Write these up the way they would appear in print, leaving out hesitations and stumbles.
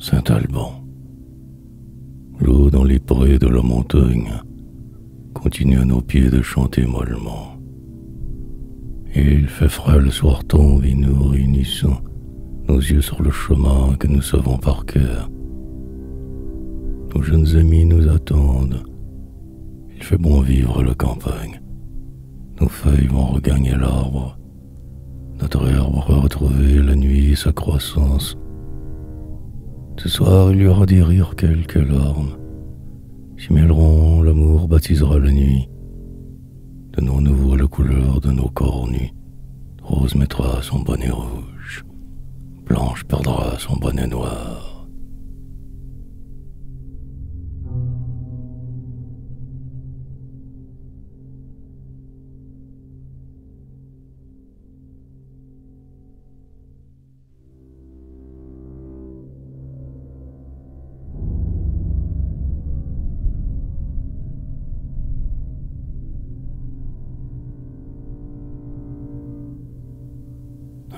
Saint-Alban. L'eau dans les prés de la montagne continue à nos pieds de chanter mollement. Et il fait frais le soir tombe et nous réunissons nos yeux sur le chemin que nous savons par cœur. Nos jeunes amis nous attendent. Il fait bon vivre la campagne. Nos feuilles vont regagner l'arbre. Notre herbe va retrouver la nuit et sa croissance. Ce soir, il y aura des rires, quelques larmes. S'y mêleront, l'amour baptisera la nuit. De nos nouveaux la couleur de nos corps nus. Rose mettra son bonnet rouge. Blanche perdra son bonnet noir.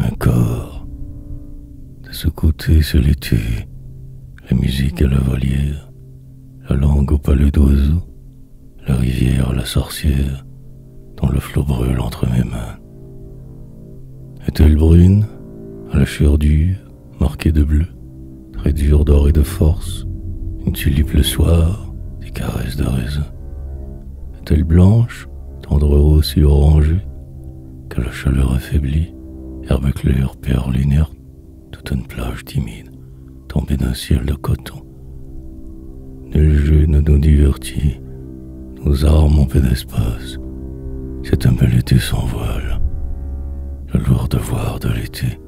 Un corps. De ce côté, c'est l'été. La musique à la volière. La langue au palais d'oiseau. La rivière, la sorcière. Dont le flot brûle entre mes mains. Est-elle brune, à la chair dure, marquée de bleu, très dure d'or et de force, une tulipe le soir, des caresses de raisin? Est-elle blanche, tendre rose et orangée, que la chaleur affaiblit, herbe claire, perle inerte, toute une plage timide, tombée d'un ciel de coton? Nul jeu ne nous divertit, nos armes ont peu d'espace. C'est un bel été sans voile, le lourd devoir de l'été.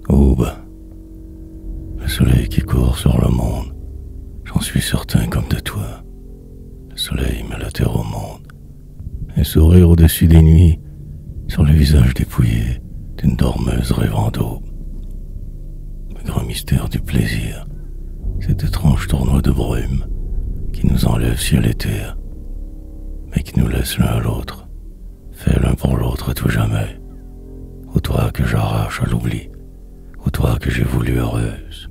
Aube, le soleil qui court sur le monde, j'en suis certain comme de toi. Le soleil met la terre au monde, un sourire au-dessus des nuits, sur le visage dépouillé d'une dormeuse rêvant d'aube. Le grand mystère du plaisir, cet étrange tournoi de brume qui nous enlève ciel et terre, mais qui nous laisse l'un à l'autre, fait l'un pour l'autre à tout jamais. Ô toi que j'arrache à l'oubli, ô toi que j'ai voulu heureuse.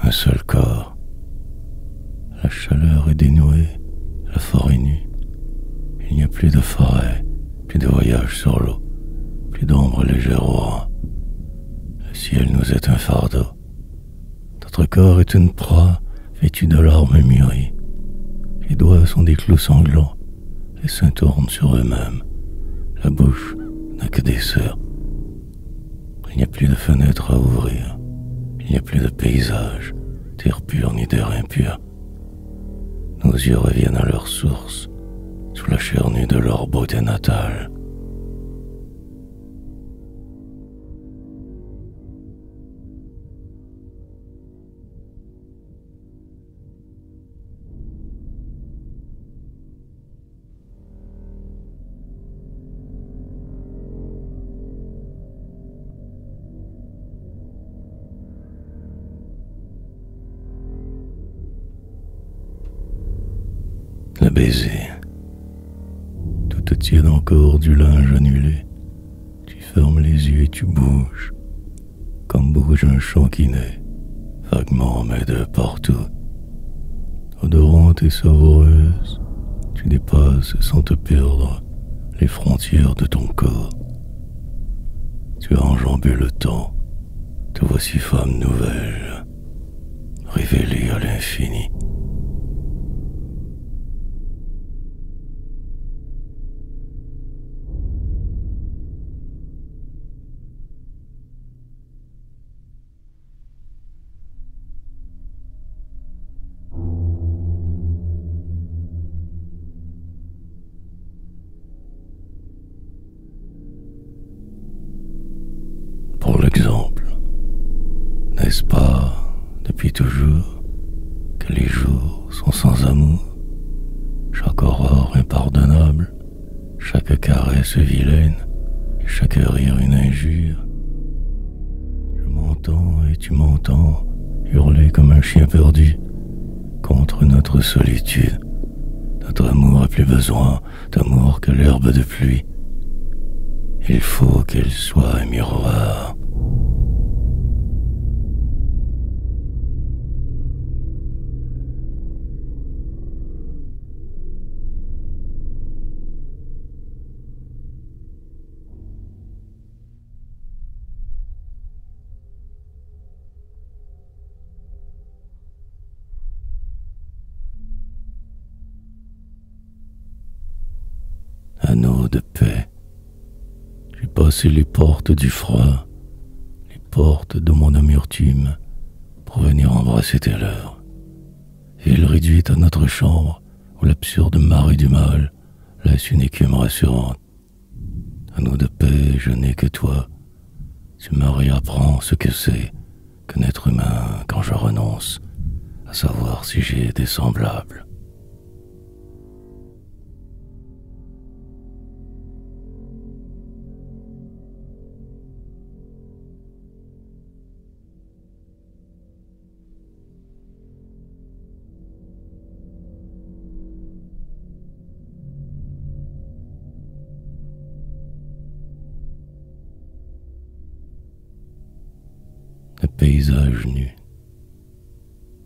Un seul corps. La chaleur est dénouée, la forêt nue. Il n'y a plus de forêt, plus de voyage sur l'eau, plus d'ombre légère au vent. Le ciel nous est un fardeau. Notre corps est une proie vêtue de larmes mûries. Les doigts sont des clous sanglants, les seins tournent sur eux-mêmes. La bouche n'a que des sœurs. Il n'y a plus de fenêtres à ouvrir. Il n'y a plus de paysage, d'air pur ni d'air impur. Nos yeux reviennent à leur source, sous la chair nue de leur beauté natale. Le baiser. Tout te tient encore du linge annulé. Tu fermes les yeux et tu bouges, comme bouge un chant qui naît, vaguement mais de partout. Odorante et savoureuse, tu dépasses sans te perdre les frontières de ton corps. Tu as enjambé le temps, te voici femme nouvelle, révélée à l'infini. pour l'exemple. N'est-ce pas, depuis toujours, que les jours sont sans amour? Chaque aurore impardonnable, chaque caresse vilaine, chaque rire une injure. Je m'entends et tu m'entends hurler comme un chien perdu contre notre solitude. Notre amour a plus besoin d'amour que l'herbe de pluie. Il faut qu'elle soit un miroir. Anneau de paix. J'ai passé les portes du froid, les portes de mon amertume, pour venir embrasser tes lèvres. Ville réduite à notre chambre, où l'absurde marée du mal laisse une écume rassurante. Anneau de paix, je n'ai que toi. Tu me réapprends ce que c'est que n'être humain quand je renonce à savoir si j'ai des semblables.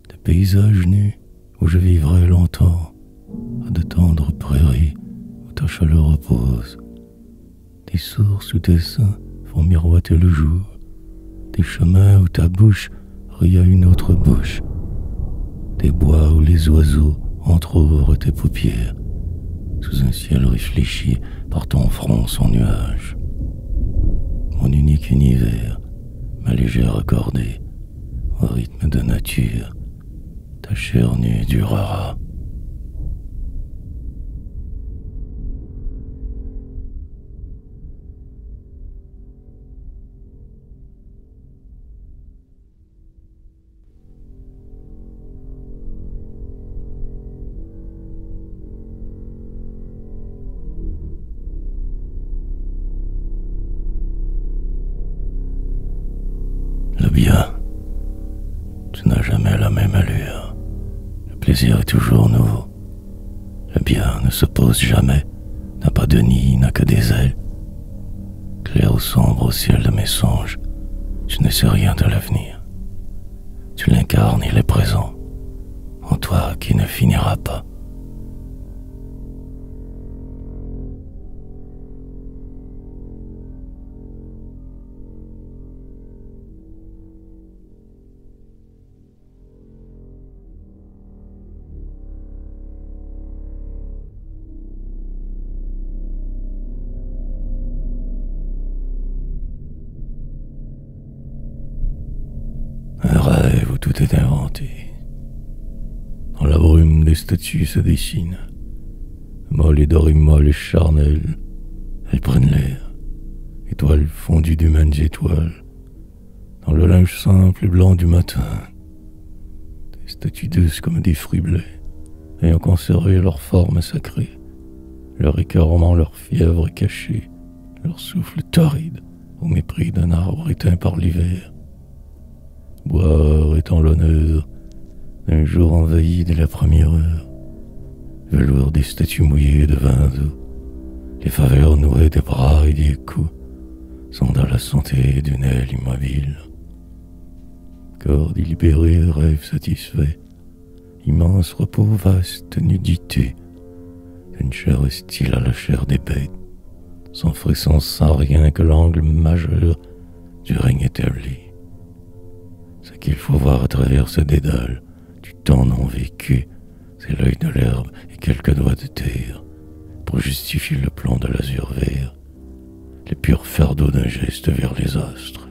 Des paysages nus où je vivrai longtemps, à de tendres prairies où ta chaleur repose, des sources où tes seins font miroiter le jour, des chemins où ta bouche rit à une autre bouche, des bois où les oiseaux entr'ouvrent tes paupières, sous un ciel réfléchi par ton front sans nuage. Mon unique univers, ma légère accordée, au rythme de nature, ta chair nue durera. Le bien, tu n'as jamais la même allure. Le plaisir est toujours nouveau. Le bien ne se pose jamais, n'a pas de nid, n'a que des ailes. Clair ou sombre au ciel de mes songes, tu ne sais rien de l'avenir. Tu l'incarnes, il est présent, en toi qui ne finira pas. Un rêve où tout est inventé. Dans la brume, des statues se dessinent. Molles et dorées, et charnelles, elles prennent l'air. Étoiles fondues d'humaines étoiles. Dans le linge simple et blanc du matin. Des statues douces comme des fruits blés, ayant conservé leur forme sacrée. Leur écœurement, leur fièvre cachée, leur souffle torride au mépris d'un arbre éteint par l'hiver. Boire étant l'honneur d'un jour envahi dès la première heure. Velours des statues mouillées de vin d'eau, les faveurs nouées des bras et des coups sont dans la santé d'une aile immobile. Corps délibéré, rêve satisfait, immense repos, vaste nudité, d'une chair hostile à la chair des bêtes, sans frisson, sans rien que l'angle majeur du règne établi. Ce qu'il faut voir à travers ce dédale du temps non vécu, c'est l'œil de l'herbe et quelques doigts de terre pour justifier le plomb de l'azur vert, les purs fardeaux d'un geste vers les astres.